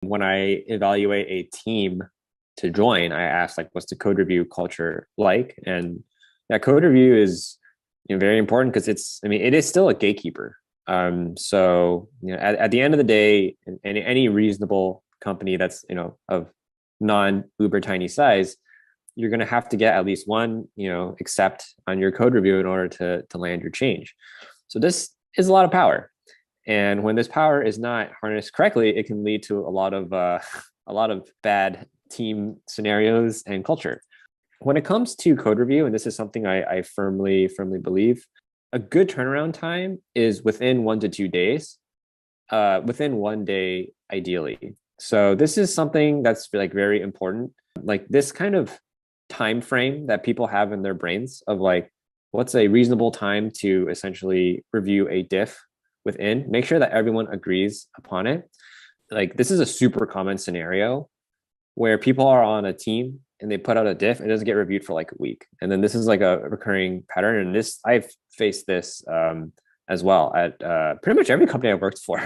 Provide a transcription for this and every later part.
When I evaluate a team to join, I ask like, what's the code review culture like? And that code review is very important because it is still a gatekeeper. So at the end of the day, any reasonable company that's of non uber tiny size, you're going to have to get at least one accept on your code review in order to land your change. So this is a lot of power, and when this power is not harnessed correctly, it can lead to a lot of a lot of bad team scenarios and culture. When it comes to code review, and this is something I firmly believe, a good turnaround time is within 1 to 2 days, within 1 day ideally. So this is something that's like very important. Like this kind of time frame that people have in their brains of like, what's a reasonable time to essentially review a diff within, make sure that everyone agrees upon it. Like this is a super common scenario where people are on a team and they put out a diff, it doesn't get reviewed for like a week. And then this is like a recurring pattern. And this, I've faced this as well at pretty much every company I've worked for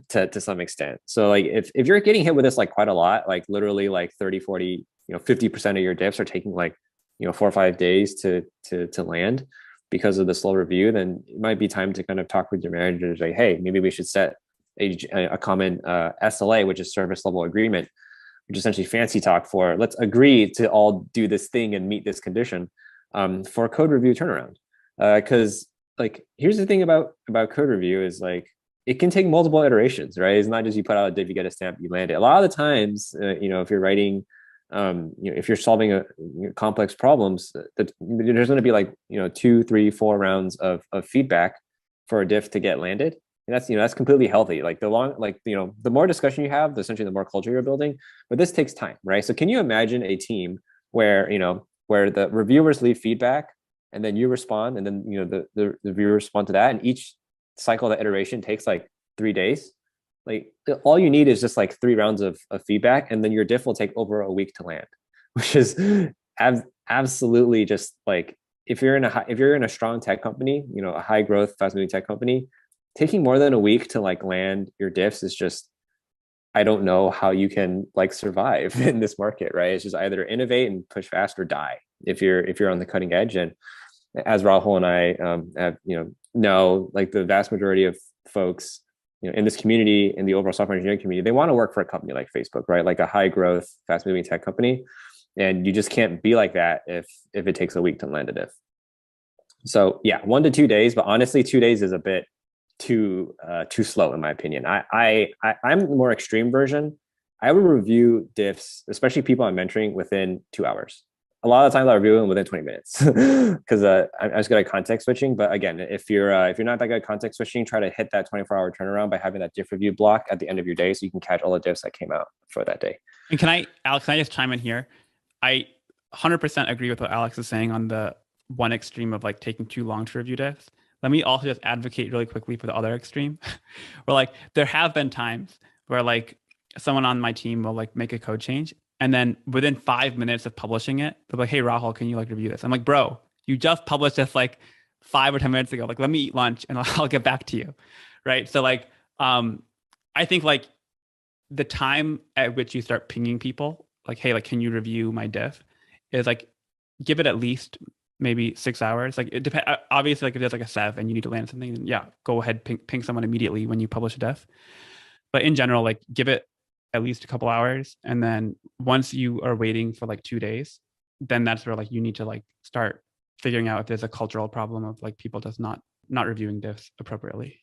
to some extent. So like if you're getting hit with this like quite a lot, like literally like 30, 40, 50% of your diffs are taking like, 4 or 5 days to land because of the slow review, then it might be time to kind of talk with your managers like, hey, maybe we should set a common SLA, which is service level agreement, which is essentially fancy talk for let's agree to all do this thing and meet this condition for a code review turnaround. Because like here's the thing about code review is like it can take multiple iterations, right? It's not just you put out a div, you get a stamp, you land it. A lot of the times, if you're writing, if you're solving complex problems, that there's going to be like 2, 3, 4 rounds of feedback for a diff to get landed. And that's completely healthy. Like the more discussion you have, essentially the more culture you're building. But this takes time, right? So can you imagine a team where where the reviewers leave feedback and then you respond, and then the reviewers respond to that, and each cycle, of the iteration takes like 3 days. Like all you need is just like 3 rounds of feedback, and then your diff will take over a week to land, which is absolutely just like if you're in a strong tech company, a high growth, fast moving tech company, taking more than a week to like land your diffs is just, I don't know how you can like survive in this market, right? It's just either innovate and push fast or die if you're on the cutting edge. And as Rahul and I have know, like the vast majority of folks in this community, in the overall software engineering community, they want to work for a company like Facebook, right? Like a high growth, fast moving tech company. And you just can't be like that if it takes a week to land a diff. So yeah, 1 to 2 days, but honestly, 2 days is a bit too slow in my opinion. I'm the more extreme version. I would review diffs, especially people I'm mentoring, within 2 hours. A lot of the times I review them within 20 minutes because I just good at context switching. But again, if you're not that good at context switching, try to hit that 24-hour turnaround by having that diff review block at the end of your day so you can catch all the diffs that came out for that day. And Alex, can I just chime in here? I 100% agree with what Alex is saying on the one extreme of like taking too long to review diffs. Let me also just advocate really quickly for the other extreme where like there have been times where like someone on my team will like make a code change, and then within 5 minutes of publishing it, they're like, hey, Rahul, can you like review this? I'm like, bro, you just published this like 5 or 10 minutes ago. Like, let me eat lunch and I'll get back to you. Right. So like, I think like the time at which you start pinging people, like, hey, like, can you review my diff, is like, give it at least maybe 6 hours. Like it depends. Obviously, like if there's like a sev and you need to land something, then yeah, go ahead, ping someone immediately when you publish a diff. But in general, like give it at least a couple hours. And then once you are waiting for like 2 days, then that's where like you need to like start figuring out if there's a cultural problem of like people just not reviewing diffs appropriately.